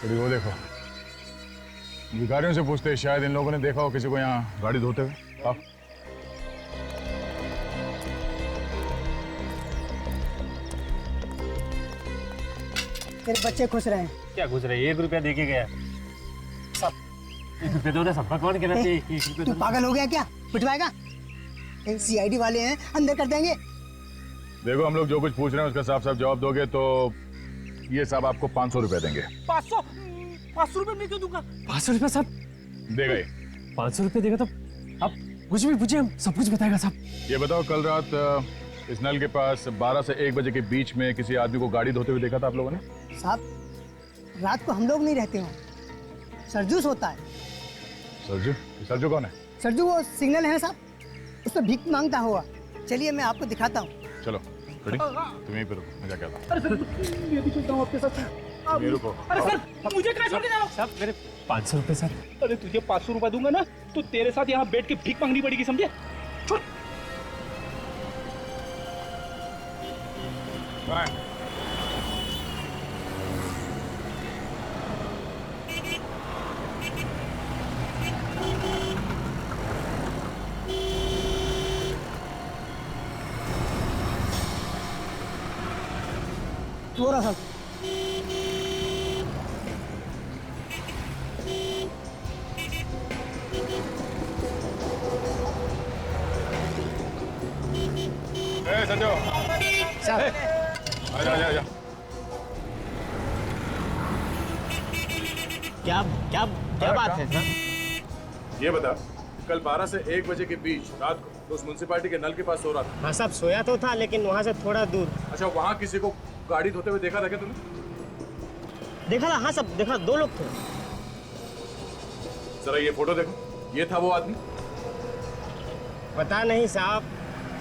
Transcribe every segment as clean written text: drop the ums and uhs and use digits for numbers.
थोड़ी वो देखो, भिखारियों से पूछते हैं, शायद इन लोगों ने देखा हो किसी को यहाँ गाड़ी धोते हुए। आप तेरे बच्चे खुश रहे। क्या खुश रहे? 1 रुपया देके गया सब। 1 रुपया दो ना, सबका कौन कहना चाहिए? 1 रुपया तू पागल हो गया क्या? पिटवाएगा? सीआईडी वाले हैं, अंदर कर देंगे। देखो, हम लोग जो कुछ पूछ रहे हैं उसका साफ साफ जवाब दोगे तो ये साहब आपको 500 रुपए देंगे। 500 रुपये मैं क्यों दूंगा? 500 रुपये साहब देगा ही। 500 रुपये देगा तो आप कुछ भी पूछिए, हम सब कुछ बताएगा साहब। ये बताओ, कल रात इस नल के पास 12 से 1 बजे के बीच में किसी आदमी को गाड़ी धोते हुए देखा था आप लोगों ने? साहब रात को हम लोग नहीं रहते हो, सरजूस होता है। सरजू? सरजू कौन है? सरजू वो सिग्नल है ना साहब, उस पर भीख मांगता हुआ। चलिए मैं आपको दिखाता हूँ। चलो रेडी, तुम यहीं पे रुको, मैं जाके आता हूँ। अरे सर, मैं भी चलता हूँ आपके साथ। तुम यहीं रुको। अरे सर, मुझे कहाँ छोड़ के जा रहे हो? साहब मेरे 500 रुपये सर। अरे तुझे 500 रुपए दूंगा ना तो तेरे साथ यहाँ बैठ के भीख मांगनी पड़ेगी, समझे? छोड़। बाय। थोड़ा सा ए संजो, साहब। आजा आजा आजा। क्या क्या क्या बात है सर? ये बता, कल 12 से 1 बजे के बीच रात को तो उस म्युनिसिपालिटी के नल के पास सो रहा था। हाँ साहब, सोया तो था लेकिन वहाँ से थोड़ा दूर। अच्छा, वहाँ किसी को गाड़ी धोते हुए देखा था क्या तुमने? देखा था? हाँ साहब देखा, 2 लोग थे। जरा ये फोटो देखो, ये था वो आदमी? पता नहीं साहब,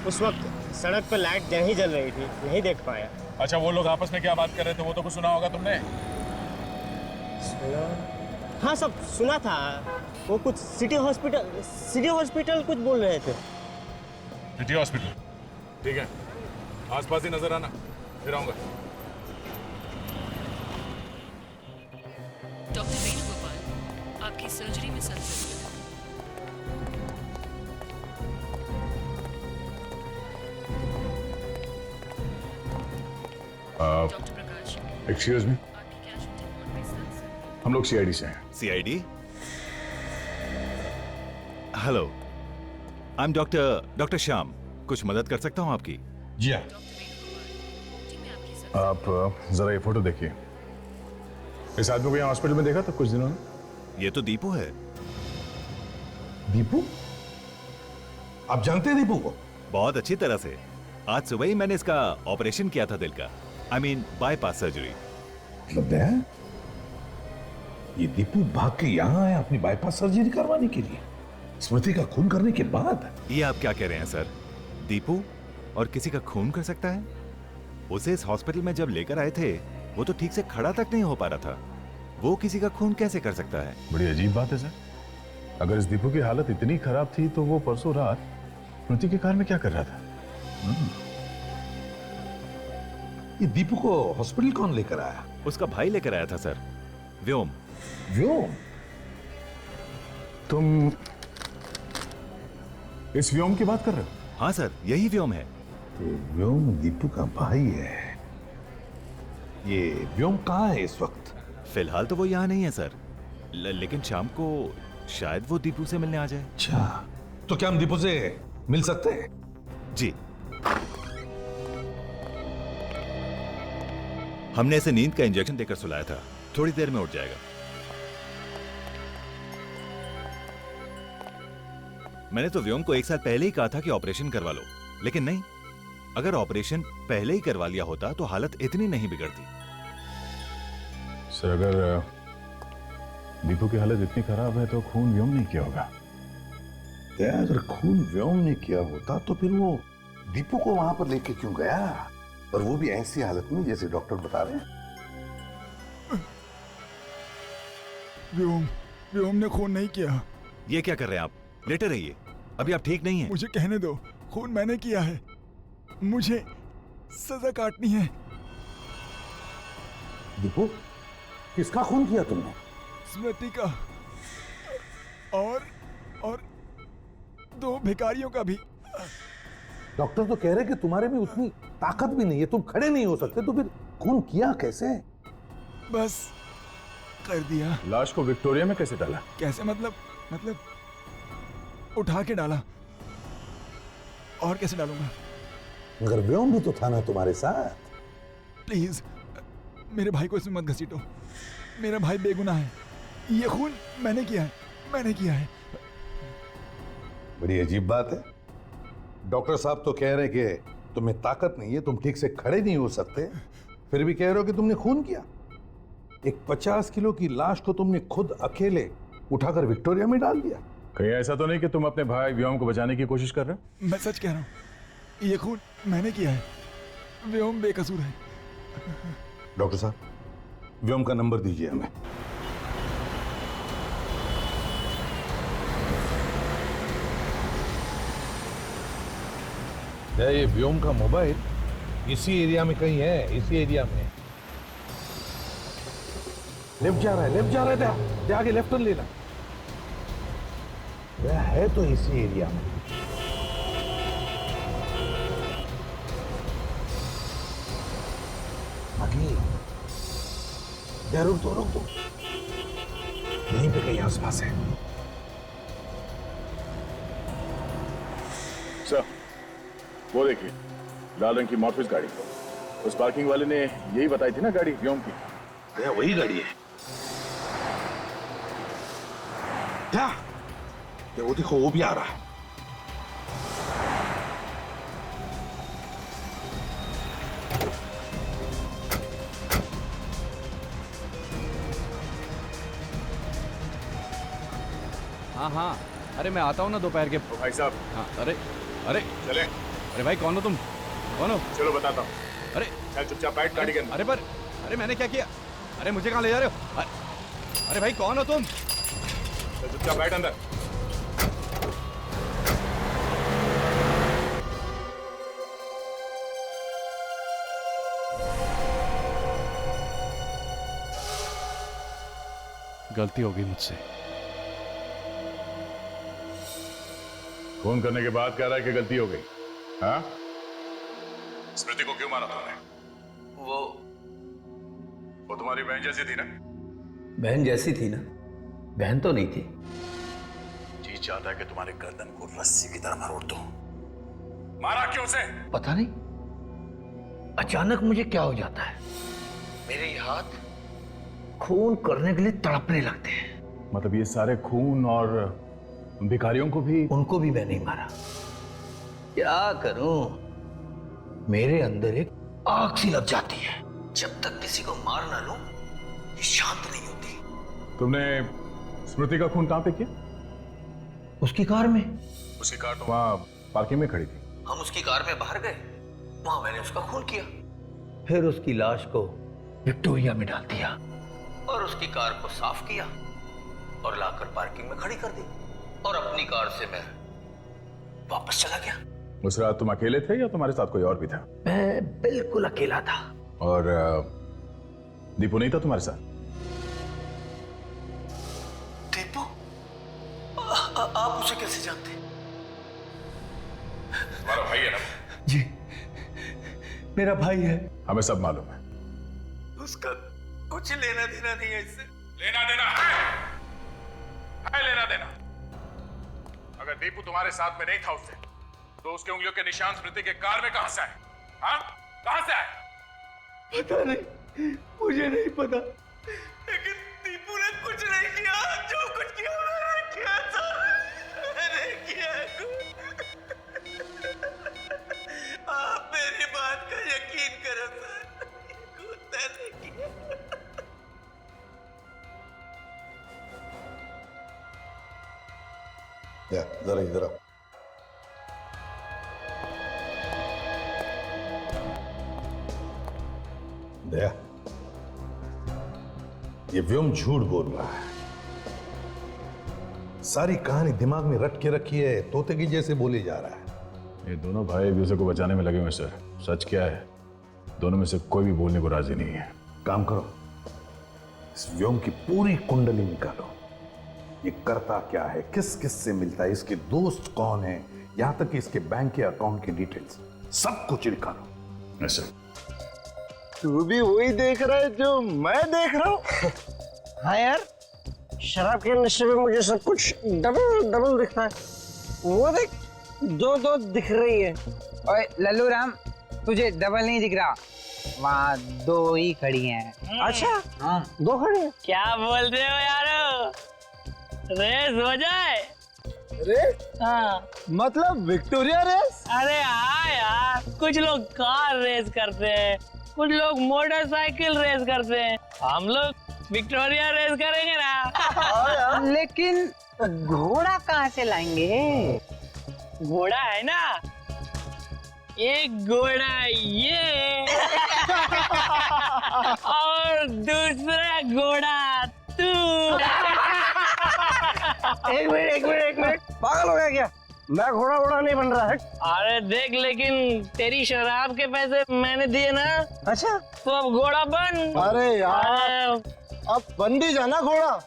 उस वक्त सड़क पर लाइट नहीं जल रही थी, नहीं देख पाया। अच्छा, वो लोग आपस में क्या बात कर रहे थे वो तो कुछ सुना होगा तुमने? सुना? हाँ सब सुना था। वो कुछ सिटी हॉस्पिटल कुछ बोल रहे थे। City hospital? ठीक है, आसपास ही नजर आना, फिर आऊंगा। डॉक्टर वेणुगोपाल, आपकी सर्जरी में संतुष्ट हैं। डॉक्टर प्रकाश, एक्सक्यूज मी, आपकी क्या शूटिंग मोड में स्थान सर? हम लोग सीआईडी से हैं। CID? Hello, I am doctor Shyam. कुछ मदद कर सकता हूँ आपकी? जी हाँ। डॉक्टर वेणुगोपाल, जी मैं आपकी सर्जरी। आप जरा ये फोटो देखिए। इस आदमी को यहाँ हॉस्पिटल में देखा था कुछ दिनों में? ये तो दीपू है। दीपू? आप जानते हैं दीपू को? बहुत अच्छी तरह से। आज सुबह ही मैंने इसका ऑपरेशन किया था, दिल का। I mean bypass surgery. मतलब दया, ये दीपू भाग के यहाँ आया अपनी बाईपास सर्जरी करवाने के लिए, स्मृति का खून करने के बाद? ये आप क्या कह रहे हैं सर? दीपू और किसी का खून कर सकता है? उसे इस हॉस्पिटल में जब लेकर आए थे वो तो ठीक से खड़ा तक नहीं हो पा रहा था, वो किसी का खून कैसे कर सकता है? बड़ी अजीब बात है सर। अगर इस दीपू की हालत इतनी खराब थी तो वो परसों रात स्मृति की कार में क्या कर रहा था? ये दीपू को हॉस्पिटल कौन लेकर आया? उसका भाई लेकर आया था सर, व्योम। व्योम? तुम इस व्योम की बात कर रहे हो? हाँ सर, यही व्योम है। तो व्योम दीपू का भाई है। ये व्योम कहाँ है इस वक्त? फिलहाल तो वो यहाँ नहीं है सर, लेकिन शाम को शायद वो दीपू से मिलने आ जाए। अच्छा, तो क्या हम दीपू से मिल सकते हैं? जी। हमने इसे नींद का इंजेक्शन देकर सुलाया था, थोड़ी देर में उठ जाएगा। मैंने तो व्योम को 1 साल पहले ही कहा था कि ऑपरेशन करवा लो, लेकिन नहीं। अगर ऑपरेशन पहले ही करवा लिया होता तो हालत इतनी नहीं बिगड़ती। सर, अगर दीपू की हालत इतनी खराब है तो खून व्योम नहीं किया होगा। दया, अगर खून व्योम ने किया होता तो फिर वो दीपू को वहां पर लेके क्यों गया, और वो भी ऐसी हालत में जैसे डॉक्टर बता रहे हैं? व्योम ने खून नहीं किया। ये क्या कर रहे हैं आप? लेटे रहिए, अभी आप ठीक नहीं हैं। मुझे कहने दो, खून मैंने किया है, मुझे सजा काटनी है। दीपू, किसका खून किया तुमने? स्मृति का और 2 भिखारियों का भी। डॉक्टर तो कह रहे कि तुम्हारे में उतनी ताकत भी नहीं है, तुम खड़े नहीं हो सकते, तो फिर खून किया कैसे? बस कर दिया। लाश को विक्टोरिया में कैसे डाला? कैसे मतलब उठा के डाला। और कैसे डालूंगा? मगर व्योम भी तो था ना तुम्हारे साथ। प्लीज मेरे भाई को इसमें मत घसीटो। मेरा भाई बेगुनाह है। ये खून मैंने किया है। बड़ी अजीब बात है। डॉक्टर साहब तो कह रहे कि तुम्हें ताकत नहीं है, तुम ठीक से खड़े नहीं हो सकते, फिर भी कह रहे हो कि तुमने खून किया। एक 50 किलो की लाश को तुमने खुद अकेले उठाकर विक्टोरिया में डाल दिया। कहीं ऐसा तो नहीं कि तुम अपने भाई व्योम को बचाने की कोशिश कर रहे हो? मैं सच कह रहा हूँ, ये खून मैंने किया है। व्योम बेकसूर है। डॉक्टर साहब, व्योम का नंबर दीजिए हमें। ये व्योम का मोबाइल इसी एरिया में कहीं है, इसी एरिया में। लेफ्ट जा रहा है, आगे लेफ्ट टर्न लेना। यह है तो इसी एरिया में। आगे रुक दो, यहीं पे कहीं आसपास है। सर, वो देखिए, लाल रंग की मॉर्फिस गाड़ी। उस पार्किंग वाले ने यही बताई थी ना गाड़ी व्योम की। यह वही गाड़ी है। क्या? वो देखो, वो भी आ रहा है। हाँ, अरे मैं आता हूँ ना दोपहर के। तो भाई साहब। हाँ, अरे चले। अरे भाई कौन हो तुम? कौन हो? चलो बताता हूँ। अरे चल चुपचाप बैठ गाड़ी के अंदर। अरे मैंने क्या किया? अरे मुझे कहाँ ले जा रहे हो? अरे भाई कौन हो तुम? चल चुपचाप बैठ अंदर। गलती हो गई मुझसे। फोन करने के बाद कह रहा है कि गलती हो गई। हाँ? स्मृति को क्यों मारा तुमने? वो तुम्हारी बहन जैसी थी ना? बहन जैसी थी ना? बहन तो नहीं थी। जी चाहता है कि तुम्हारे गर्दन को रस्सी की तरह मरोड़ दूं। मारा क्यों उसे? पता नहीं, अचानक मुझे क्या हो जाता है, मेरे ये हाथ खून करने के लिए तड़पने लगते हैं। मतलब ये सारे खून और भिखारियों को भी? उनको भी मैं नहीं मारा। क्या करूं, मेरे अंदर एक आग सी लग जाती है। जब तक किसी को मार ना लूं, ये शांत नहीं होती। तुमने स्मृति का खून कहां पे किया? उसकी कार में। उसकी कार तो वहां पार्किंग में खड़ी थी। हम उसकी कार में बाहर गए, वहां मैंने उसका खून किया। फिर उसकी लाश को विक्टोरिया में डाल दिया और उसकी कार को साफ किया और लाकर पार्किंग में खड़ी कर दी, और अपनी कार से मैं वापस चला गया। उस रात तुम अकेले थे या तुम्हारे साथ कोई और भी था? मैं बिल्कुल अकेला था। और दीपू नहीं था तुम्हारे साथ? दीपू? आप उसे कैसे जानते? तुम्हारा भाई है ना? जी, मेरा भाई है। हमें सब मालूम है। उसका कुछ लेना देना नहीं है इससे। लेना देना है लेना देना। अगर दीपू तुम्हारे साथ में नहीं था उससे, तो उसके उंगलियों के निशान स्मृति के कार में कहां से आए? हाँ, कहां से आए? पता नहीं, मुझे नहीं पता, लेकिन दीपू ने कुछ नहीं किया। जो कुछ किया मैंने किया था, मैंने किया। आप मेरी बात का यकीन करो सर, मैंने किया। जरा इधर आओ। दया, ये व्योम झूठ बोल रहा है। सारी कहानी दिमाग में रट के रखी है, तोते की जैसे बोले जा रहा है। ये दोनों भाई एक दूसरे को बचाने में लगे हुए सर। सच क्या है, दोनों में से कोई भी बोलने को राजी नहीं है। काम करो, इस व्योम की पूरी कुंडली निकालो। ये करता क्या है, किस किस से मिलता है, इसके दोस्त कौन है, यहां तक कि इसके बैंक के अकाउंट की डिटेल्स सब कुछ निकालो। ऐसे तू भी वही देख रहा है जो मैं देख रहा हूँ? हाँ यार, शराब के नशे में मुझे सब कुछ डबल डबल दिखता है। वो देख, दो दो दिख रही है। ओए लल्लू राम, तुझे डबल नहीं दिख रहा, वहाँ दो ही खड़ी हैं। अच्छा, हाँ दो खड़ी हैं। क्या बोल रहे हो यारो? रेस हो जाए? रेस? हाँ। मतलब विक्टोरिया रेस? अरे हाँ यार, कुछ लोग कार रेस करते हैं, कुछ लोग मोटरसाइकिल रेस करते हैं, हम लोग विक्टोरिया रेस करेंगे ना। लेकिन घोड़ा कहाँ से लाएंगे? घोड़ा है ना, एक घोड़ा ये और दूसरा घोड़ा तू। एक मिनट, पागल हो गया क्या? मैं घोड़ा वोड़ा नहीं बन रहा है। अरे देख, लेकिन तेरी शराब के पैसे मैंने दिए ना। अच्छा, तो अब घोड़ा बन। अरे यार, अब बन भी जाना घोड़ा।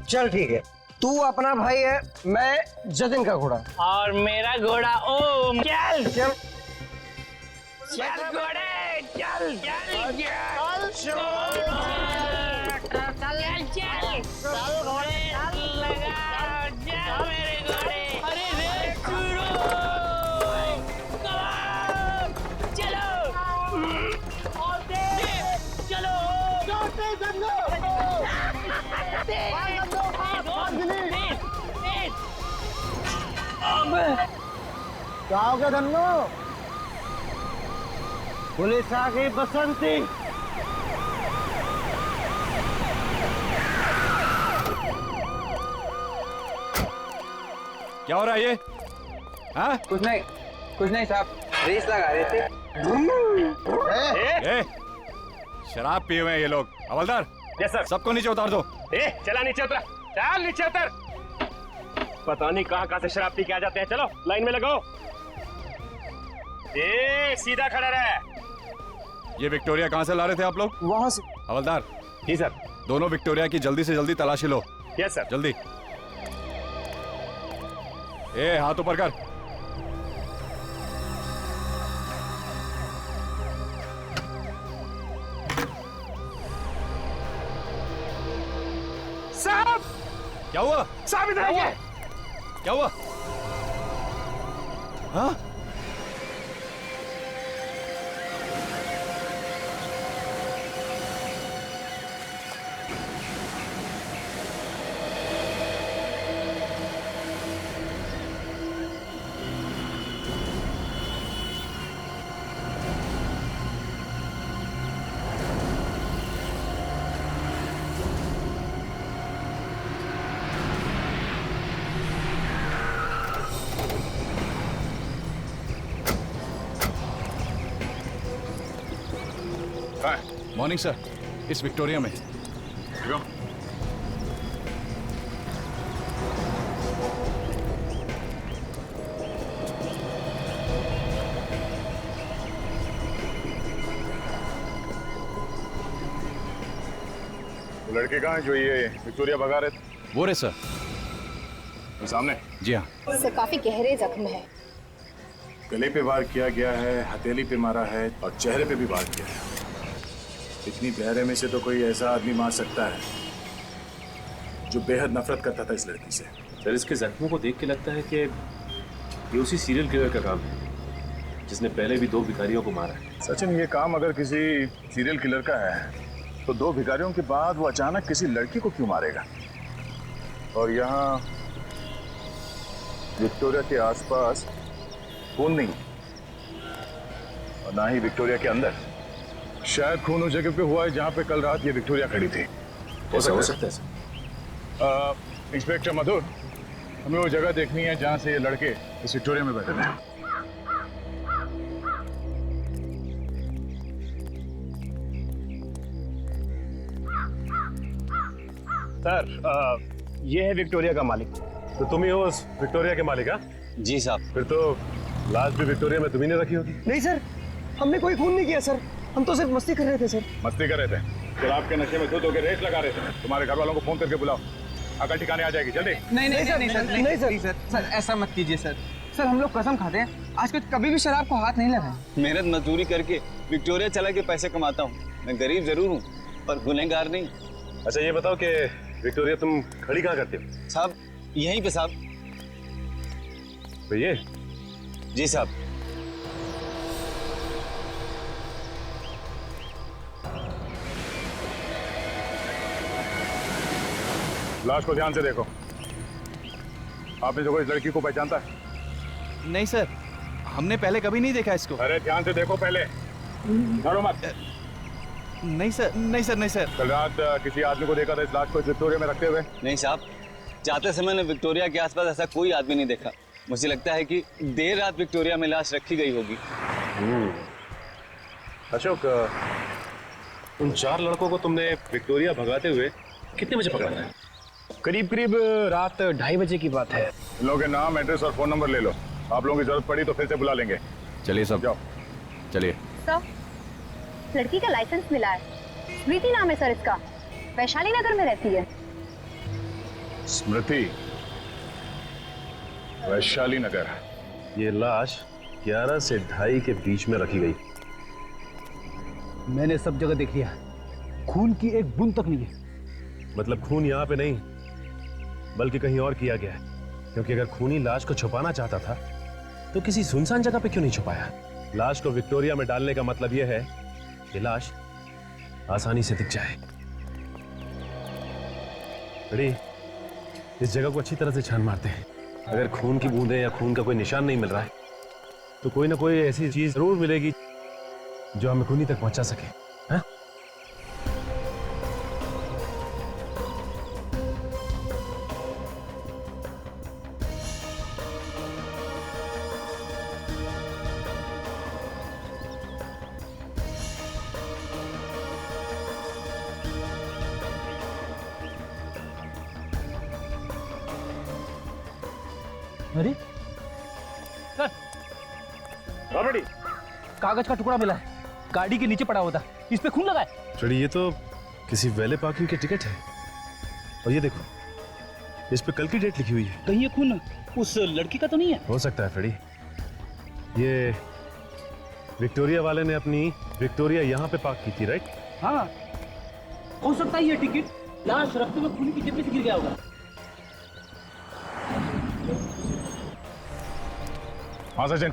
चल ठीक है, तू अपना भाई है, मैं जतिन का घोड़ा। और मेरा घोड़ा ओम। चल चल चल घोड़े, चल चल चल चल घोड़े, लगा चल मेरे घोड़े। अरे रे शुरू, चलो और चलो क्या हो गया धन्नो? पुलिस आ गई बसंती। क्या हो रहा है ये? हाँ? कुछ नहीं साहब, रेस लगा रहे थे। ए, शराब पिए हुए हैं ये लोग। हवलदार, यस सर। सबको नीचे उतार दो। चला नीचे उतर, चल नीचे उतर। पता नहीं कहाँ से शराब पी के आ जाते हैं। चलो लाइन में लगो। सीधा खड़ा रहे। ये विक्टोरिया कहाँ से ला रहे थे आप लोग? वहाँ से। हवलदार जी सर। दोनों विक्टोरिया की जल्दी से जल्दी तलाशी लो। Yes sir. जल्दी। ए, हाथ ऊपर कर। साहब! क्या हुआ? साहब इधर आइए। क्या हुआ? हाँ? मॉर्निंग सर, इस विक्टोरिया में। लड़के कहाँ हैं जो ये विक्टोरिया भगा रहे थे? वो रहे सर, वो सामने। जी हाँ। सर काफी गहरे जख्म है। गले पे वार किया गया है, हथेली पे मारा है और चेहरे पे भी वार किया है। इतनी गहरे में से तो कोई ऐसा आदमी मार सकता है जो बेहद नफरत करता था इस लड़की से। सर इसके जख्मों को देख के लगता है कि ये उसी सीरियल किलर का काम है जिसने पहले भी 2 भिखारियों को मारा है। सचिन, ये काम अगर किसी सीरियल किलर का है तो 2 भिखारियों के बाद वो अचानक किसी लड़की को क्यों मारेगा? और यहाँ विक्टोरिया के आसपास खून नहीं और ना ही विक्टोरिया के अंदर। शायद खून उस जगह पे हुआ है जहाँ पे कल रात ये विक्टोरिया खड़ी थी। ऐसा हो सकता है सर। इंस्पेक्टर मधुर, हमें वो जगह देखनी है जहाँ से ये लड़के इस विक्टोरिया में बैठे थे। सर, ये है विक्टोरिया का मालिक। तो तुम ही हो उस विक्टोरिया के मालिक? जी साहब। फिर तो लाश भी विक्टोरिया में तुम्ही ने रखी होगी। नहीं सर, हमने कोई खून नहीं किया सर, हम तो सिर्फ मस्ती कर रहे थे सर। मस्ती कर रहे थे? शराब के नशे में धुत होकर रेस लगा रहे थे। तुम्हारे घर वालों को फोन करके बुलाओ, अकल ठिकाने आ जाएगी। जल्दी। नहीं सर, ऐसा मत कीजिए सर। सर हम लोग कसम खाते हैं आज कुछ कभी भी शराब को हाथ नहीं लगाए। मेहनत मजदूरी करके विक्टोरिया चला के पैसे कमाता हूँ। मैं गरीब जरूर हूँ पर गुनहगार नहीं। अच्छा ये बताओ कि विक्टोरिया तुम खड़ी कहाँ करते हो? साहब यहीं पे साहब। तो ये? जी साहब। लाश को ध्यान से देखो। आपने जो इस लड़की को पहचानता है? नहीं सर, हमने पहले कभी नहीं देखा इसको। अरे ध्यान से देखो पहले, डरो मत। नहीं सर। कल रात किसी आदमी को देखा था इस लाश को इस विक्टोरिया में रखते हुए? नहीं साहब, जाते समय ने विक्टोरिया के आसपास ऐसा कोई आदमी नहीं देखा। मुझे लगता है कि देर रात विक्टोरिया में लाश रखी गई होगी। अशोक, उन 4 लड़कों को तुमने विक्टोरिया भगाते हुए कितने बजे पकड़ा था? करीब रात 2:30 बजे की बात है। इन लोगों के नाम, एड्रेस और फोन नंबर ले लो। आप लोगों की जरूरत पड़ी तो फिर से बुला लेंगे। चलिए सब जाओ। चलिए। सर, लड़की का लाइसेंस मिला है। स्मृति नाम है सर इसका, वैशाली नगर में रहती है। स्मृति, वैशाली नगर। ये लाश 11 से 2:30 के बीच में रखी गई। मैंने सब जगह देख लिया, खून की एक बूंद तक नहीं है। मतलब खून यहाँ पे नहीं बल्कि कहीं और किया गया है, क्योंकि अगर खूनी लाश को छुपाना चाहता था तो किसी सुनसान जगह पे क्यों नहीं छुपाया? लाश को विक्टोरिया में डालने का मतलब यह है कि लाश आसानी से दिख जाए। रेडी, इस जगह को अच्छी तरह से छान मारते हैं। अगर खून की बूंदें या खून का कोई निशान नहीं मिल रहा है तो कोई ना कोई ऐसी चीज जरूर मिलेगी जो हमें खूनी तक पहुंचा सके। हाँ? अरे सर, कागज का टुकड़ा मिला है, गाड़ी के नीचे पड़ा हुआ था, इस पे खून लगा है। फ्रेडी, ये तो किसी वैले पार्किंग के टिकट है। और ये देखो, इस पे कल की डेट लिखी हुई है। कहीं ये खून उस लड़की का तो नहीं है? हो सकता है फ्रेडी, ये विक्टोरिया वाले ने अपनी विक्टोरिया यहाँ पे पार्क की थी, राइट? हाँ, हो सकता है ये टिकट लाश रखते हुए खून की जेब में से गिर गया होगा। हाँ सचिन,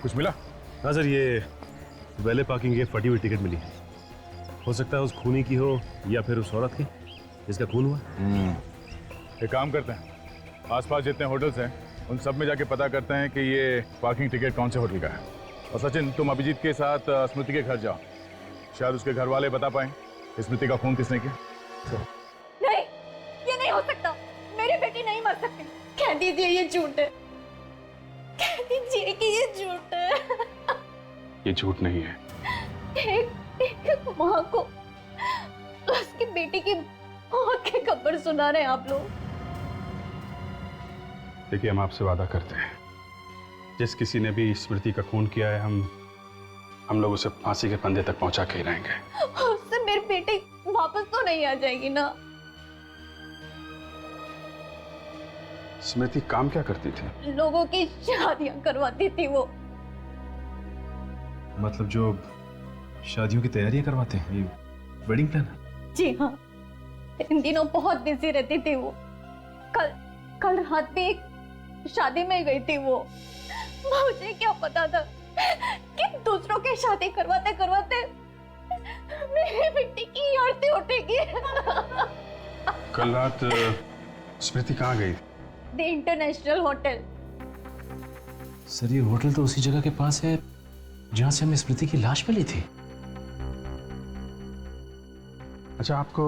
कुछ मिला? हाँ सर, ये वैले पार्किंग की फटी हुई टिकट मिली। हो सकता है उस खूनी की हो या फिर उस औरत की जिसका खून हुआ। एक काम करते हैं, आसपास जितने होटल्स हैं उन सब में जाके पता करते हैं कि ये पार्किंग टिकट कौन से होटल का है। और सचिन, तुम अभिजीत के साथ स्मृति के घर जाओ, शायद उसके घर वाले बता पाएं स्मृति का खून किसने किया। नहीं, ये नहीं हो सकता। मेरी बेटी नहीं मर सकती। कह दीजिए ये झूठ है, कह दीजिए कि ये झूठ है। ये झूठ नहीं है। एक माँ को उसकी बेटी की मौत की खबर सुना रहे हैं आप लोग। देखिए, हम आपसे वादा करते हैं, जिस किसी ने भी स्मृति का खून किया है हम लोग उसे फांसी के फंदे तक पहुंचा के ही रहेंगे। उससे मेरी बेटी वापस तो नहीं आ जाएगी ना? स्मृति काम क्या करती थी? लोगों की शादियां करवाती थी वो। मतलब जो शादियों की तैयारियां करवाते हैं, ये वेडिंग प्लानर? जी हाँ, इन दिनों बहुत बिजी रहती थी वो। कल रात भी एक शादी में गई थी वो। मुझे क्या पता था कि दूसरों की शादी करवाते करवाते मेरी बेटी की आरती उठेगी। कल रात स्मृति कहाँ गई? The international hotel. सर, ये होटल तो उसी जगह के पास है जहां से हमें स्मृति की लाश मिली थी। अच्छा, आपको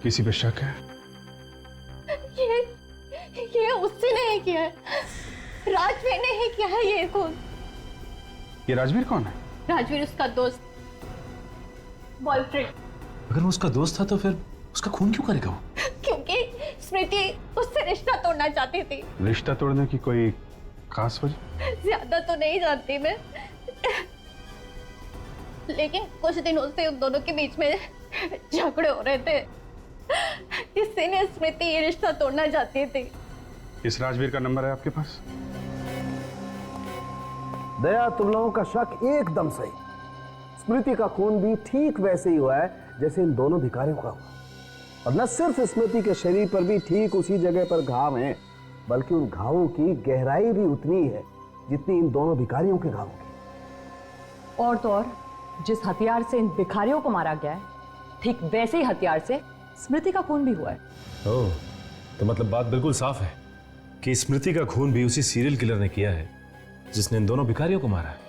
किसी पे शक है? ये उससे नहीं किया है, राजवीर ने ही किया है ये खून। ये राजवीर कौन है? राजवीर उसका दोस्त, बॉयफ्रेंड। अगर वो उसका दोस्त था तो फिर उसका खून क्यों करेगा वो? क्योंकि स्मृति उससे रिश्ता तोड़ना चाहती थी। रिश्ता तोड़ने की कोई खास वजह? ज्यादा तो नहीं जानती मैं, लेकिन कुछ दिनों से उन दोनों के बीच में झगड़े हो रहे थे, किसी ने स्मृति ये रिश्ता तोड़ना चाहती थी। इस राजवीर का नंबर है आपके पास? दया, तुम लोगों का शक एकदम सही। स्मृति का खून भी ठीक वैसे ही हुआ है जैसे इन दोनों भिखारियों का हुआ। और न सिर्फ स्मृति के शरीर पर भी ठीक उसी जगह पर घाव हैं, बल्कि उन घावों की गहराई भी उतनी ही है जितनी इन दोनों भिखारियों के घावों की। और तो और जिस हथियार से इन भिखारियों को मारा गया है, ठीक वैसे ही हथियार से स्मृति का खून भी हुआ है। ओह, तो मतलब बात बिल्कुल साफ है कि स्मृति का खून भी उसी सीरियल किलर ने किया है जिसने इन दोनों भिखारियों को मारा है।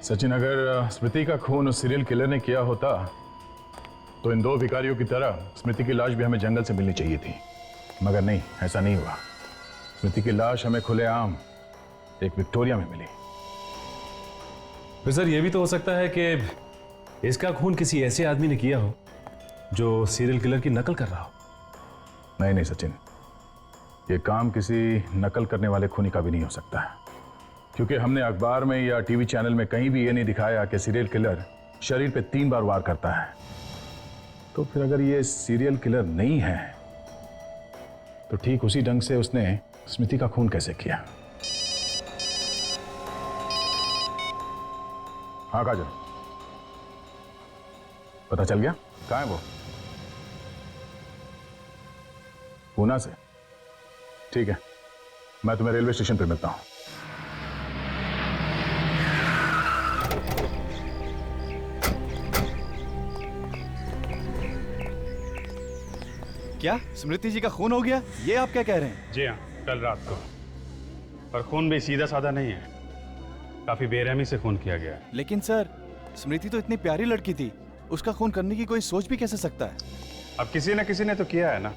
सचिन, अगर स्मृति का खून उस सीरियल किलर ने किया होता तो इन दो भिखारियों की तरह स्मृति की लाश भी हमें जंगल से मिलनी चाहिए थी, मगर नहीं, ऐसा नहीं हुआ। स्मृति की लाश हमें खुलेआम एक विक्टोरिया में मिली। फिर सर, यह भी तो हो सकता है कि इसका खून किसी ऐसे आदमी ने किया हो जो सीरियल किलर की नकल कर रहा हो। नहीं नहीं सचिन, ये काम किसी नकल करने वाले खूनी का भी नहीं हो सकता है, क्योंकि हमने अखबार में या टीवी चैनल में कहीं भी ये नहीं दिखाया कि सीरियल किलर शरीर पे 3 बार वार करता है। तो फिर अगर ये सीरियल किलर नहीं है तो ठीक उसी ढंग से उसने स्मृति का खून कैसे किया? हाँ काजल, पता चल गया कहाँ है वो? पूना से? ठीक है, मैं तुम्हें रेलवे स्टेशन पे मिलता हूं। क्या स्मृति जी का खून हो गया? ये आप क्या कह रहे हैं? जी हाँ, कल रात को। पर खून भी सीधा साधा नहीं है, काफी बेरहमी से खून किया गया है। लेकिन सर, स्मृति तो इतनी प्यारी लड़की थी, उसका खून करने की कोई सोच भी कैसे सकता है? अब किसी न किसी ने तो किया है ना।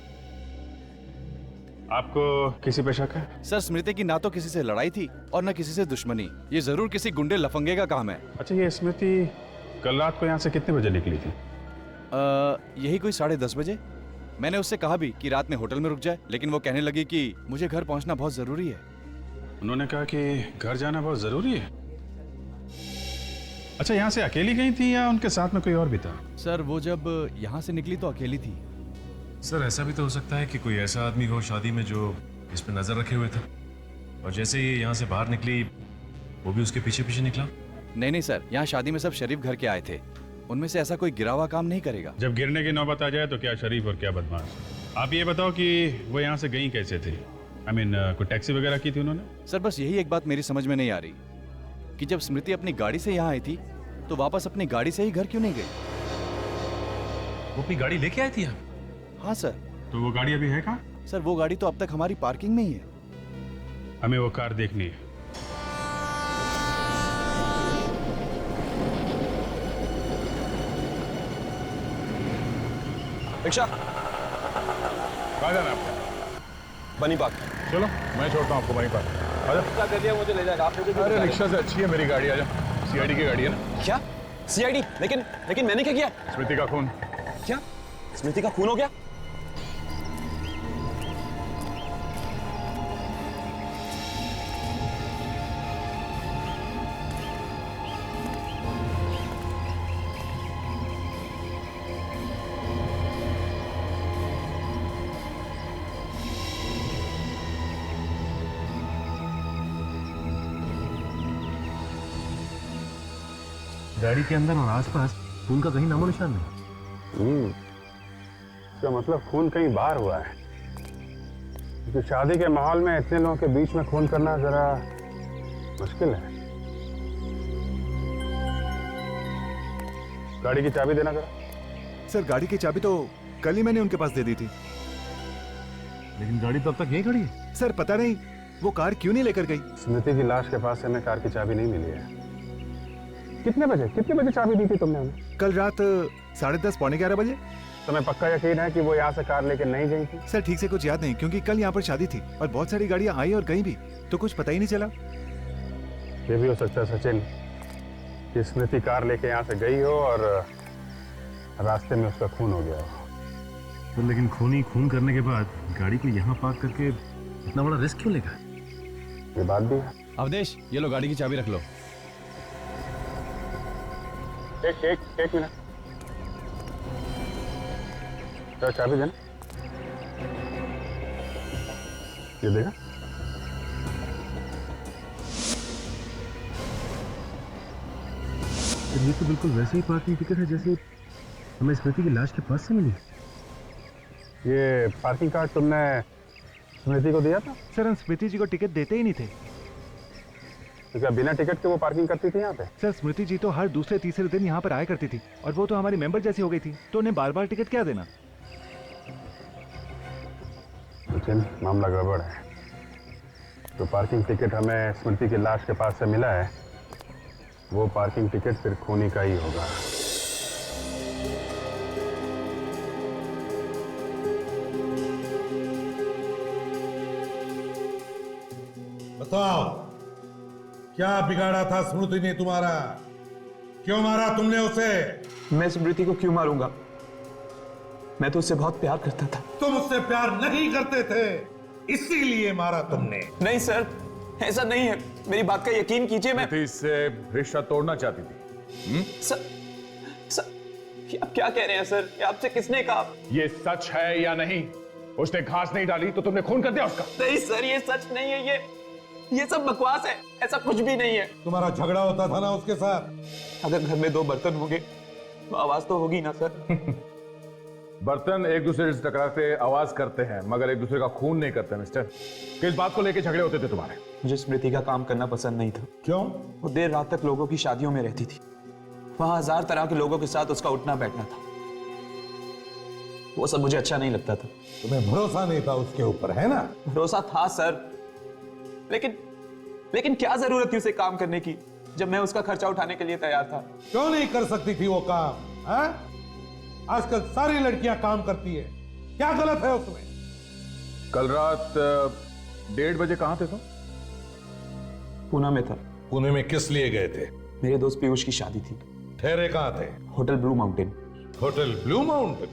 आपको किसी पे शक है? सर, स्मृति की ना तो किसी से लड़ाई थी और ना किसी से दुश्मनी। ये जरूर किसी गुंडे लफंगे का काम है। अच्छा, ये स्मृति कल रात को यहाँ से कितने बजे निकली थी? यही कोई 10:30 बजे। मैंने उससे कहा भी कि रात में होटल में रुक जाए, लेकिन वो कहने लगी कि मुझे घर पहुंचना बहुत जरूरी है। उन्होंने कहा कि घर जाना बहुत जरूरी है? अच्छा, यहाँ से अकेली गई थी या उनके साथ में कोई और भी था? सर, वो जब यहाँ से निकली तो अकेली थी। सर, ऐसा भी तो हो सकता है कि कोई ऐसा आदमी हो शादी में जो इस पे नजर रखे हुए था, और जैसे ही यहाँ से बाहर निकली वो भी उसके पीछे पीछे निकला। नहीं नहीं सर, यहाँ शादी में सब शरीफ घर के आए थे, उनमें से ऐसा कोई गिरा हुआ काम नहीं करेगा। जब गिरने की नौबत आ जाए तो क्या शरीफ और क्या बदमाश। आप ये बताओ कि वो यहाँ से गई कैसे थी? I mean, कोई टैक्सी वगैरह की थी उन्होंने? सर, बस यही एक बात मेरी समझ में नहीं आ रही कि जब स्मृति अपनी गाड़ी से यहाँ आई थी तो वापस अपनी गाड़ी से ही घर क्यों नहीं गई? वो अपनी गाड़ी लेके आई थी यहाँ? हाँ सर। तो वो गाड़ी अभी है कहाँ? सर, वो गाड़ी तो अब तक हमारी पार्किंग में ही है। हमें वो कार देखनी है। रिक्शा कहाँ जाना है आपको? बनी पार्क। चलो, मैं छोड़ता हूँ आपको वहीं पर। रिक्शा कर दिया, मुझे ले जाएगा। आप अरे रिक्शा से अच्छी है मेरी गाड़ी, आ जाओ। सीआईडी की गाड़ी है ना? क्या सीआईडी? लेकिन मैंने क्या किया? स्मृति का खून। क्या स्मृति का खून हो गया? गाड़ी के अंदर और आसपास खून का कहीं नामो निशान नहीं। इसका मतलब खून कहीं बाहर हुआ है, क्योंकि शादी के माहौल में इतने लोगों के बीच में खून करना जरा मुश्किल है। गाड़ी की चाबी देना जरा। सर, गाड़ी की चाबी तो कल ही मैंने उनके पास दे दी थी। लेकिन गाड़ी तो अब तक यहीं खड़ी है। सर, पता नहीं वो कार क्यों नहीं लेकर गई। स्मृति की लाश के पास से हमें कार की चाबी नहीं मिली है। कितने बजे चाबी दी थी तुमने हमें? कल रात 10:30 पौने 11 बजे। तुम्हें पक्का यकीन है कि वो यहाँ से कार लेकर नहीं गई थी? सर, ठीक से कुछ याद नहीं, क्योंकि कल यहाँ पर शादी थी और बहुत सारी गाड़ियाँ आई और गई भी, तो कुछ पता ही नहीं चला। ये भी हो सकता है सचिन कि स्मृति कार लेके यहाँ से गई हो और रास्ते में उसका खून हो गया हो। तो लेकिन खून करने के बाद गाड़ी को यहाँ पार्क करके इतना बड़ा रिस्क क्यों लेगा? ये बात भी है। अवधेश, ये लो, गाड़ी की चाबी रख लो। एक मिनट। क्या चाबी देना? ये देखा? ये तो बिल्कुल वैसे ही पार्किंग टिकट है जैसे हमें स्मृति की लाश के पास से मिली। ये पार्किंग कार्ड तुमने स्मृति को दिया था? सर हम स्मृति जी को टिकट देते ही नहीं थे। तो क्या बिना टिकट के वो पार्किंग करती थी यहाँ पे? सर स्मृति जी तो हर दूसरे तीसरे दिन यहाँ पर आया करती थी और वो तो हमारी मेंबर जैसी हो गई थी, तो उन्हें बार बार टिकट क्या देना। लेकिन मामला गड़बड़ है। तो पार्किंग टिकट हमें स्मृति की लाश के पास से मिला है, वो पार्किंग टिकट फिर खूनी का ही होगा। बताओ, क्या बिगाड़ा था स्मृति ने तुम्हारा? क्यों मारा तुमने उसे? मैं स्मृति को क्यों मारूंगा? मैं तो उससे बहुत प्यार करता था। तुम उससे प्यार नहीं करते थे, इसीलिए मारा तुमने। नहीं सर, ऐसा नहीं है, मेरी बात का यकीन कीजिए। मैं इससे रिश्ता तोड़ना चाहती थी। सर, ये आप क्या कह रहे हैं सर? ये आपसे किसने कहा? ये सच है या नहीं? उसने घास नहीं डाली तो तुमने खून कर दिया उसका? नहीं सर, ये सच नहीं है। ये सब बकवास है, ऐसा कुछ भी नहीं है। तुम्हारा झगड़ा होता था ना उसके साथ? अगर घर में दो बर्तन होंगे तो आवाज तो होगी ना सर। बर्तन एक दूसरे से टकराते आवाज करते हैं, मगर एक दूसरे का खून नहीं करते मिस्टर। किस बात को लेके झगड़े होते थे तुम्हारे? मुझे स्मृति का काम करना पसंद नहीं था। क्यों? वो देर रात तक लोगों की शादियों में रहती थी, वहां 1000 तरह के लोगों के साथ उसका उठना बैठना था। वो सब मुझे अच्छा नहीं लगता था। तुम्हें भरोसा नहीं था उसके ऊपर, है ना? भरोसा था सर, लेकिन क्या जरूरत थी उसे काम करने की जब मैं उसका खर्चा उठाने के लिए तैयार था? क्यों नहीं कर सकती थी वो काम? है? आजकल सारी लड़कियां काम करती है, क्या गलत है उसमें? कल रात 1:30 बजे कहां थे तुम? पूना में था। पुणे में किस लिए गए थे? मेरे दोस्त पीयूष की शादी थी। ठहरे कहां थे? Hotel blue mountain. Hotel blue mountain?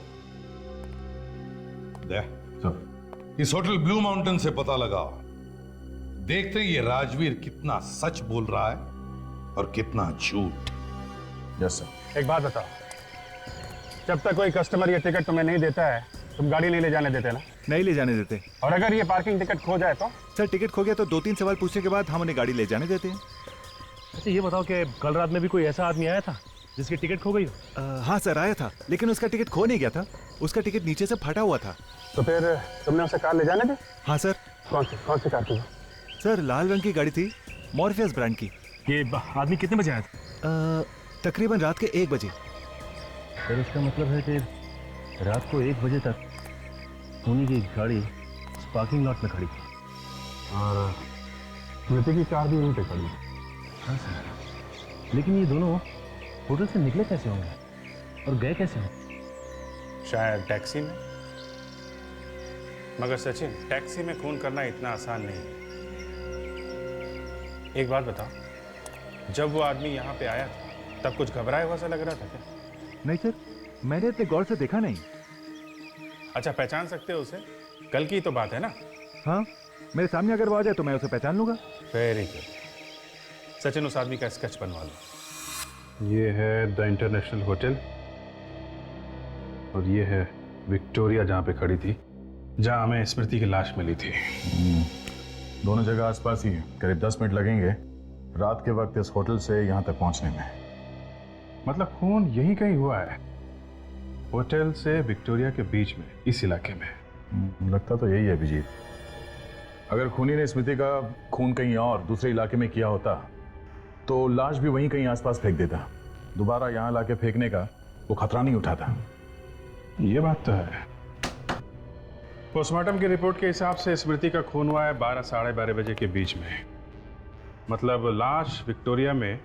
इस होटल ब्लू माउंटेन से पता लगाओ, देखते ये राजवीर कितना सच बोल रहा है और कितना झूठ। Yes sir. एक बात बताओ, जब तक कोई कस्टमर ये टिकट तुम्हें नहीं देता है, तुम गाड़ी नहीं ले जाने देते ना? नहीं ले जाने देते। और अगर ये पार्किंग टिकट खो जाए तो? सर टिकट खो गया तो 2-3 सवाल पूछने के बाद हम उन्हें गाड़ी ले जाने देते हैं। अच्छा ये बताओ कि कल रात में भी कोई ऐसा आदमी आया था जिसकी टिकट खो गई हो? हाँ सर आया था, लेकिन उसका टिकट खो नहीं गया था, उसका टिकट नीचे से फटा हुआ था। तो फिर तुमने उसे कार ले जाने दी? हाँ सर। कौन सी कार थी? सर लाल रंग की गाड़ी थी, मॉर्फियस ब्रांड की। ये आदमी कितने बजे आया था? तकरीबन रात के 1 बजे। फिर उसका मतलब है कि रात को 1 बजे तक खूनी की गाड़ी पार्किंग लॉट में खड़ी थी और स्मृति की कार भी वहीं पे खड़ी। हाँ सर, लेकिन ये दोनों होटल से निकले कैसे होंगे और गए कैसे होंगे? शायद टैक्सी में। मगर सचिन, टैक्सी में खून करना इतना आसान नहीं है। एक बात बताओ, जब वो आदमी यहाँ पे आया था तब कुछ घबराया हुआ सा लग रहा था क्या? नहीं सर, मैंने इतने गौर से देखा नहीं। अच्छा, पहचान सकते हो उसे? कल की तो बात है ना? हाँ, मेरे सामने अगर वो आ जाए तो मैं उसे पहचान लूंगा। Very good. सचिन, उस आदमी का स्केच बनवा लो। ये है द इंटरनेशनल होटल और ये है विक्टोरिया जहाँ पे खड़ी थी, जहाँ हमें स्मृति की लाश मिली थी। दोनों जगह आसपास ही है, करीब 10 मिनट लगेंगे रात के वक्त इस होटल से यहाँ तक पहुँचने में। मतलब खून यहीं कहीं हुआ है, होटल से विक्टोरिया के बीच में, इस इलाके में। लगता तो यही है अभिजीत। अगर खूनी ने स्मृति का खून कहीं और दूसरे इलाके में किया होता तो लाश भी वहीं कहीं आसपास फेंक देता। दोबारा यहाँ लाके फेंकने का वो खतरा नहीं उठाता। ये बात तो है। पोस्टमार्टम की रिपोर्ट के हिसाब से स्मृति का खून हुआ है 12 साढ़े 12 बजे के बीच में। मतलब लाश विक्टोरिया में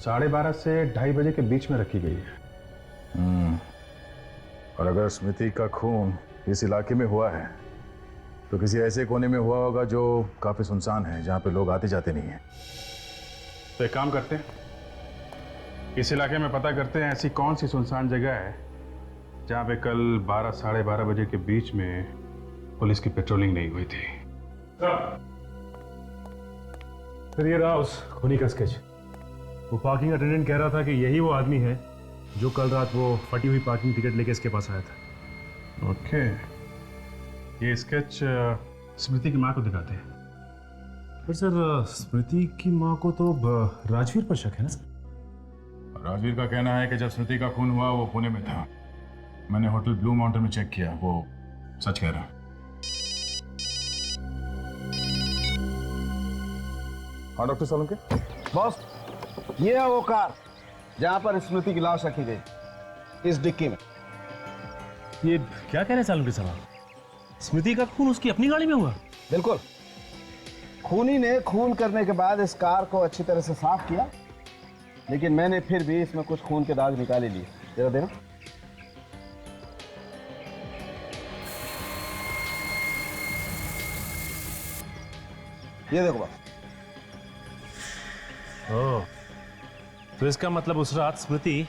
12:30 से 2:30 बजे के बीच में रखी गई है। और अगर स्मृति का खून इस इलाके में हुआ है तो किसी ऐसे कोने में हुआ होगा जो काफी सुनसान है, जहाँ पे लोग आते जाते नहीं है। तो एक काम करते हैं, इस इलाके में पता करते हैं ऐसी कौन सी सुनसान जगह है जहाँ पे कल 12 साढ़े 12 बजे के बीच में पुलिस की पेट्रोलिंग नहीं हुई थी। फिर ये रहा उस खूनी का स्केच। वो पार्किंग अटेंडेंट कह रहा था कि यही वो आदमी है जो कल रात वो फटी हुई पार्किंग टिकट लेके इसके पास आया था। ओके, ये स्केच स्मृति की माँ को दिखाते हैं। पर सर स्मृति की माँ को तो राजवीर पर शक है ना सर? राजवीर का कहना है कि जब स्मृति का खून हुआ वो पुणे में था। मैंने होटल ब्लू माउंटेन में चेक किया, वो सच कह रहा। हाँ डॉक्टर सोलंकी। बॉस, ये है वो कार जहां पर स्मृति की लाश रखी गई, इस डिक्की में। ये क्या कह रहे हैं सालुंके साहब? स्मृति का खून उसकी अपनी गाड़ी में हुआ? बिल्कुल। खूनी ने खून करने के बाद इस कार को अच्छी तरह से साफ किया, लेकिन मैंने फिर भी इसमें कुछ खून के दाग निकाले लिए। जरा देना। ये देखो बस। ओह, तो इसका मतलब उस रात स्मृति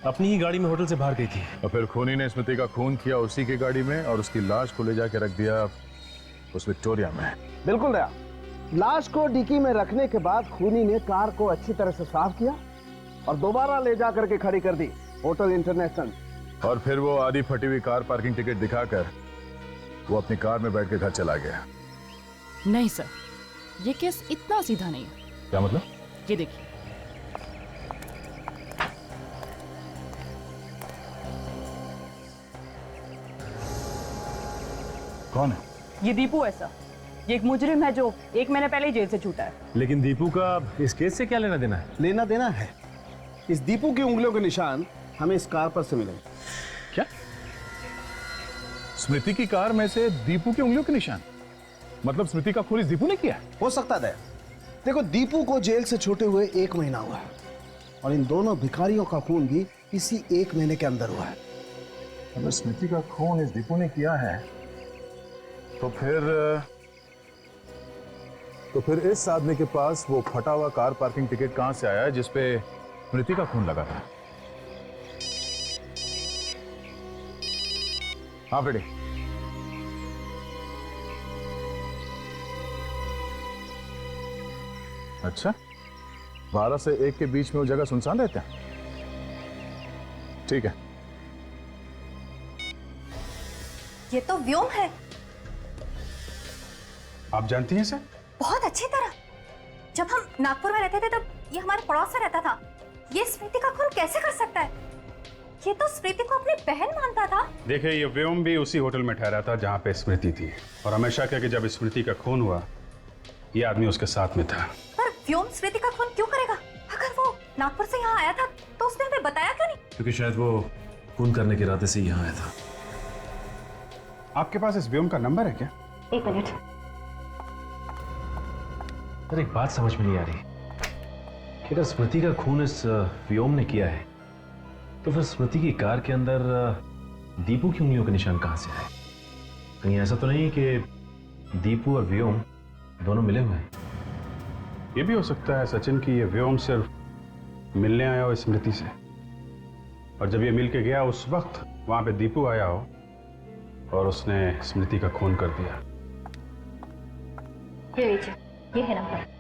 अपनी ही गाड़ी में होटल से बाहर गई थी। और फिर खूनी ने स्मृति का खून किया उसी की गाड़ी में और उसकी लाश को ले जाके रख दिया उस विक्टोरिया में। बिल्कुल दया। लाश को डिक्की में रखने के बाद खूनी ने कार को अच्छी तरह से साफ किया और दोबारा ले जाकर के खड़ी कर दी होटल इंटरनेशनल। और फिर वो आधी फटी हुई कार पार्किंग टिकट दिखाकर वो अपनी कार में बैठ के घर चला गया। नहीं सर, ये केस इतना सीधा नहीं है। क्या मतलब? ये देखिए, कौन है? ये दीपू है सर। ये एक मुजरिम है जो 1 महीने पहले ही जेल से छूटा है। लेकिन दीपू का इस केस से क्या लेना देना है? लेना देना है। इस दीपू की उंगलियों के निशान हमें इस कार पर से मिलेंगे। क्या? स्मृति की कार में से दीपू की उंगलियों के निशान? मतलब स्मृति का खून इस दीपू ने किया? हो सकता है। देखो, दीपू को जेल से छूटे हुए 1 महीना हुआ है और इन दोनों भिखारियों का खून भी इसी 1 महीने के अंदर हुआ है। अगर स्मृति का खून इस दीपू ने किया है तो फिर इस आदमी के पास वो फटा हुआ कार पार्किंग टिकट कहां से आया जिसपे स्मृति का खून लगा था? हाँ बेटी। अच्छा, 12 से 1 के बीच में वो जगह सुनसान रहता है? ठीक है। ये तो व्योम है। आप जानती हैं सर? बहुत अच्छी तरह। जब हम नागपुर में रहते थे तब ये हमारे पड़ोस में रहता था। ये स्मृति का खून कैसे कर सकता है? ये तो स्मृति को अपनी बहन मानता था। देखिए, ये व्योम भी उसी होटल में ठहरा था जहां पे स्मृति थी और हमेशा कहा कि जब स्मृति का खून हुआ ये आदमी उसके साथ में था। पर व्योम स्मृति का खून क्यों करेगा? अगर वो नागपुर से यहाँ आया था तो उसने हमें बताया क्यों नहीं? क्योंकि शायद वो खून करने के इरादे से यहाँ आया था। आपके पास इस व्योम का नंबर है क्या? 1 मिनट। सर, एक बात समझ में नहीं आ रही कि अगर स्मृति का खून इस व्योम ने किया है तो फिर स्मृति की कार के अंदर दीपू की उंगलियों के निशान कहां से आए? कहीं ऐसा तो नहीं कि दीपू और व्योम दोनों मिले हुए हैं? ये भी हो सकता है सचिन की ये व्योम सिर्फ मिलने आया हो स्मृति से और जब ये मिल के गया उस वक्त वहां पे दीपू आया हो और उसने स्मृति का खून कर दिया। ये लीजिए, ये है नंबर।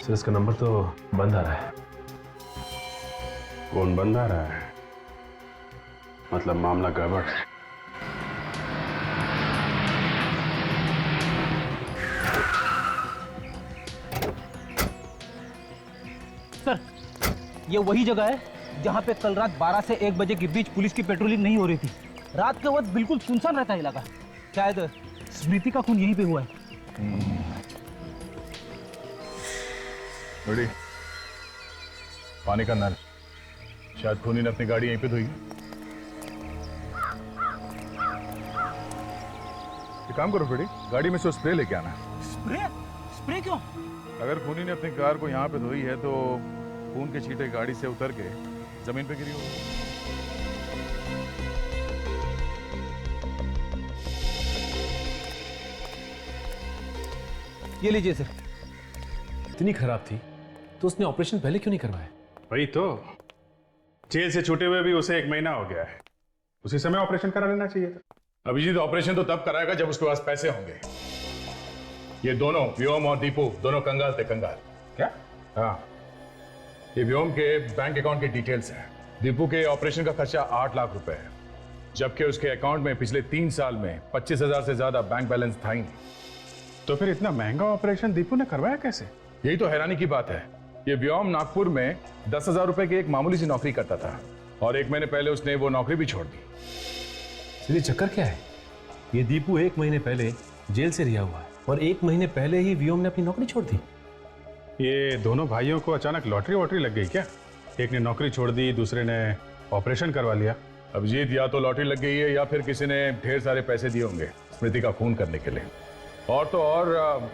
सर, इसका नंबर तो बंद आ रहा है। फोन बंद आ रहा है, मतलब मामला गड़बड़ है। सर, ये वही जगह है जहाँ पे कल रात 12 से 1 बजे के बीच पुलिस की पेट्रोलिंग नहीं हो रही थी। रात के वक्त बिल्कुल सुनसान रहता है इलाका। शायद स्मृति का खून यहीं पे हुआ है। बड़ी पानी का नल, शायद खूनी ने अपनी गाड़ी यहीं पे धोई। एक काम करो फ्रेडी, गाड़ी में से स्प्रे लेके आना। स्प्रे? स्प्रे क्यों? अगर खूनी ने अपनी कार को यहाँ पे धोई है तो खून के छींटे गाड़ी से उतर के जमीन पे गिरी होगी। ये लीजिए सर। इतनी खराब थी तो उसने ऑपरेशन पहले क्यों नहीं करवाया? वही तो, जेल से छूटे हुए भी उसे 1 महीना हो गया है। उसी समय ऑपरेशन करा लेना चाहिए था। अभिजीत ऑपरेशन तो तब कराएगा जब उसके पास पैसे होंगे। ये दोनों व्योम और दीपू दोनों कंगाल थे, कंगाल। क्या? हाँ, ये व्योम के बैंक अकाउंट के डिटेल्स हैं। दीपू के ऑपरेशन का खर्चा 8 लाख रुपए है, जबकि उसके अकाउंट में पिछले 3 साल में 25,000 से ज्यादा बैंक बैलेंस था ही नहीं। तो फिर इतना महंगा ऑपरेशन दीपू ने करवाया कैसे? यही तो हैरानी की बात है। ये व्योम नागपुर में 10,000 रुपए की एक मामूली सी नौकरी करता था और 1 महीने पहले उसने वो नौकरी भी छोड़ दी। इसलिए चक्कर क्या है? ये दीपू 1 महीने पहले जेल से रिहा हुआ है और 1 महीने पहले ही व्योम ने अपनी नौकरी छोड़ दी। ये दोनों भाइयों को अचानक लॉटरी वॉटरी लग गई क्या? एक ने नौकरी छोड़ दी, दूसरे ने ऑपरेशन करवा लिया। अभिजीत, या तो लॉटरी लग गई है या फिर किसी ने ढेर सारे पैसे दिए होंगे स्मृति का खून करने के लिए। और तो और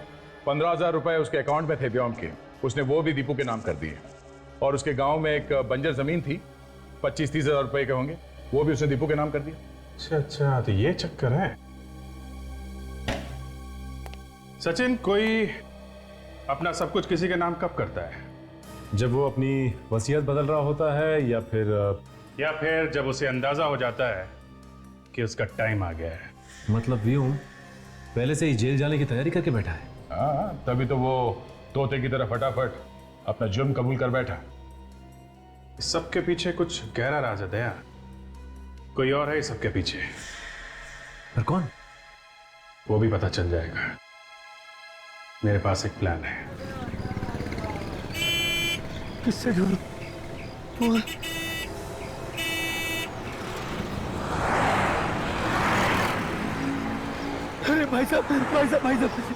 15,000 रुपए उसके अकाउंट में थे व्योम के, उसने वो भी दीपू के नाम कर दिए। और उसके गांव में एक बंजर जमीन थी, 25-30 हजार रुपए के होंगे, वो भी उसने दीपू के नाम कर दिया। अच्छा, तो ये चक्कर है। सचिन, कोई अपना सब कुछ किसी के नाम कब करता है? जब वो अपनी वसीयत बदल रहा होता है या फिर जब उसे अंदाजा हो जाता है कि उसका टाइम आ गया है। मतलब व्योम पहले से ही जेल जाने की तैयारी करके बैठा है। हाँ, तभी तो वो तोते की तरह फटाफट अपना जुर्म कबूल कर बैठा। इस सबके पीछे कुछ गहरा राज है दया। कोई और है इस सबके पीछे। पर कौन? वो भी पता चल जाएगा। मेरे पास एक प्लान है। किससे ढूंढूं? फोन। अरे भाई साहब,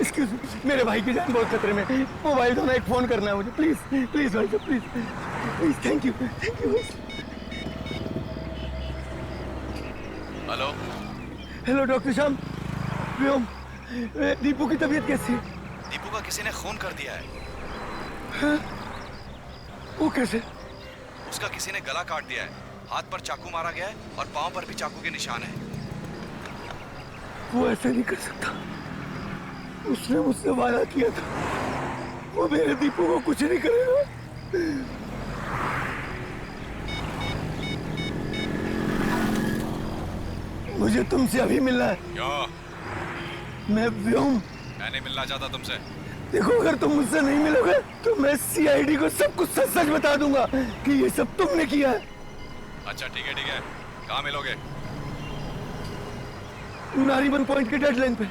एक्सक्यूज मी, मेरे भाई की जान बहुत खतरे में। मोबाइल धोना, एक फोन करना है मुझे, प्लीज प्लीज भाई साहब, please. Thank you. Hello hello doctor Shyam, Vyom, Deepu की तबीयत कैसी है? दीपू का किसी ने खून कर दिया है। हाँ? वो कैसे? उसका किसी ने गला काट दिया है, हाथ पर चाकू मारा गया है और पांव पर भी चाकू के निशान है। वो ऐसा नहीं कर सकता। उसने मुझसे वादा किया था, वो मेरे दीपू को कुछ नहीं करेगा। मुझे तुमसे अभी मिलना है। क्यों? मैं व्योम। मैं नहीं मिलना चाहता तुमसे। देखो, अगर तुम मुझसे नहीं मिलोगे तो मैं सीआईडी को सब कुछ सच सच बता दूंगा कि ये सब तुमने किया है। अच्छा ठीक है, कहाँ मिलोगे? नारीबन पॉइंट के डेडलाइन पे।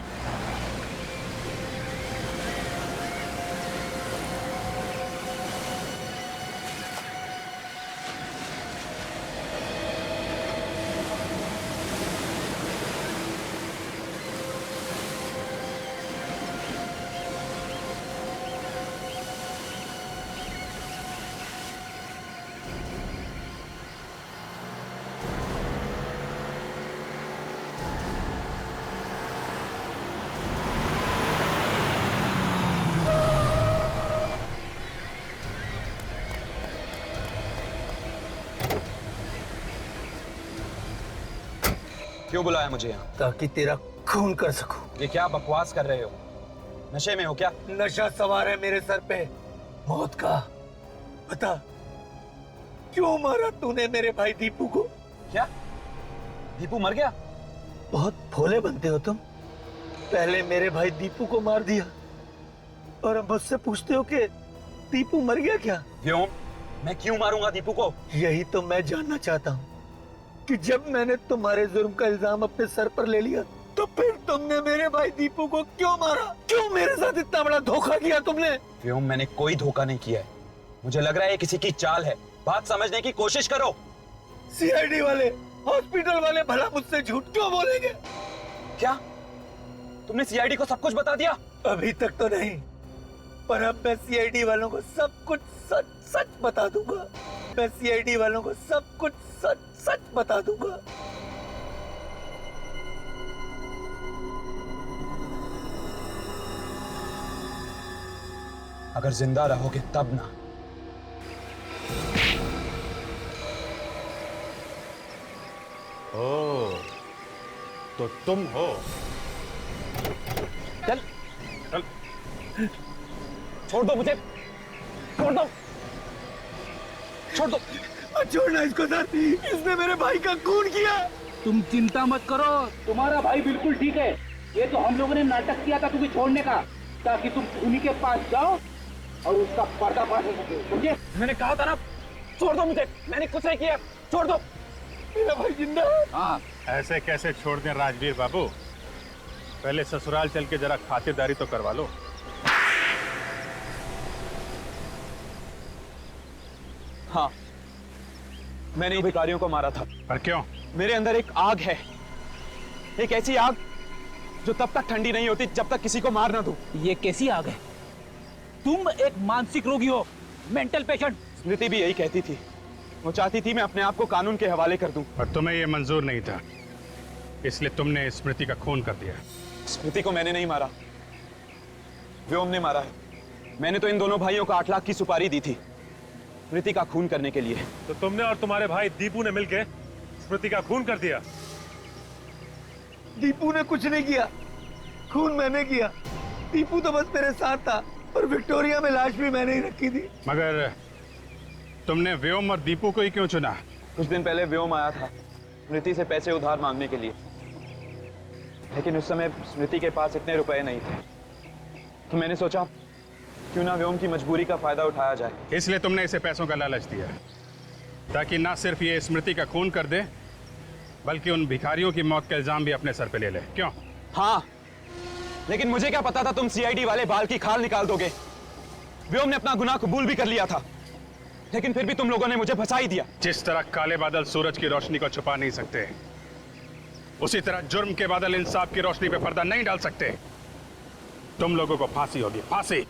क्यों बुलाया मुझे यहाँ? ताकि तेरा खून कर सकूं। ये क्या बकवास कर रहे हो? नशे में हो क्या? नशा सवार है मेरे सर पे, मौत का। बता, क्यों मारा तूने मेरे भाई दीपू को? क्या दीपू मर गया? बहुत भोले बनते हो तुम। पहले मेरे भाई दीपू को मार दिया और अब मुझसे पूछते हो कि दीपू मर गया क्या? क्यों? मैं क्यों मारूंगा दीपू को? यही तो मैं जानना चाहता हूँ कि जब मैंने तुम्हारे जुर्म का इल्जाम अपने सर पर ले लिया तो फिर तुमने मेरे भाई दीपू को क्यों मारा? क्यों मेरे साथ इतना बड़ा धोखा किया तुमने? क्यों? मैंने कोई धोखा नहीं किया है। मुझे लग रहा है ये किसी की चाल है। बात समझने की कोशिश करो। सीआईडी वाले, हॉस्पिटल वाले भला मुझसे झूठ क्यों बोलेंगे? क्या तुमने सीआईडी को सब कुछ बता दिया? अभी तक तो नहीं, पर अब मैं सीआईडी वालों को सब कुछ सच सच बता दूंगा। मैं सीआईडी वालों को सब कुछ सच सच बता दूंगा। अगर जिंदा रहोगे तब ना। ओह, तो तुम हो। चल चल, छोड़ दो मुझे, छोड़ दो, छोड़ दो। छोड़ना इसको सर, इसने मेरे भाई का खून किया। तुम चिंता मत करो, तुम्हारा भाई बिल्कुल ठीक है। ये तो हम लोगों ने नाटक किया था तुम्हें छोड़ने का, ताकि तुम खूनी के पास जाओ और उसका पर्दाफाश हो सके, समझे? मैंने कहा था ना, छोड़ दो मुझे, मैंने कुछ नहीं किया, छोड़ दो। मेरा भाई जिंदा है। हाँ, ऐसे कैसे छोड़ दें राजवीर बाबू? पहले ससुराल चल के जरा खातिरदारी तो करवा लो। हाँ, मैंने इन भिखारियों को मारा था। पर क्यों? मेरे अंदर एक आग है, एक ऐसी आग जो तब तक ठंडी नहीं होती जब तक किसी को मार ना दूं। ये कैसी आग है? तुम एक मानसिक रोगी हो, मेंटल पेशेंट। स्मृति भी यही कहती थी, वो चाहती थी मैं अपने आप को कानून के हवाले कर दूं। और तुम्हें ये मंजूर नहीं था, इसलिए तुमने स्मृति का खून कर दिया। स्मृति को मैंने नहीं मारा, व्योम ने मारा है। मैंने तो इन दोनों भाइयों को 8 लाख की सुपारी दी थी स्मृति का खून करने के लिए। तो तुमने और तुम्हारे भाई दीपू ने मिलकर स्मृति का खून कर दिया? दीपू ने कुछ नहीं किया, खून मैंने किया। दीपू तो बस मेरे साथ था और विक्टोरिया में लाश भी मैंने ही रखी थी। मगर तुमने व्योम और दीपू को ही क्यों चुना? कुछ दिन पहले व्योम आया था स्मृति से पैसे उधार मांगने के लिए, लेकिन उस समय स्मृति के पास इतने रुपए नहीं थे, तो मैंने सोचा क्यों ना व्योम की मजबूरी का फायदा उठाया जाए। इसलिए तुमने इसे पैसों का लालच दिया, ताकि ना सिर्फ ये स्मृति का खून कर दे, बल्कि उन भिखारियों की मौत का इल्जाम भी अपने सर पे ले ले। क्यों? हाँ, लेकिन मुझे क्या पता था तुम सीआईडी वाले बाल की खाल निकाल दोगे। व्योम ने अपना गुनाह कबूल भी कर लिया था, लेकिन फिर भी तुम लोगों ने मुझे फंसा ही दिया। जिस तरह काले बादल सूरज की रोशनी को छुपा नहीं सकते, उसी तरह जुर्म के बादल इंसाफ की रोशनी पे पर्दा नहीं डाल सकते। तुम लोगों को फांसी होगी, फांसी।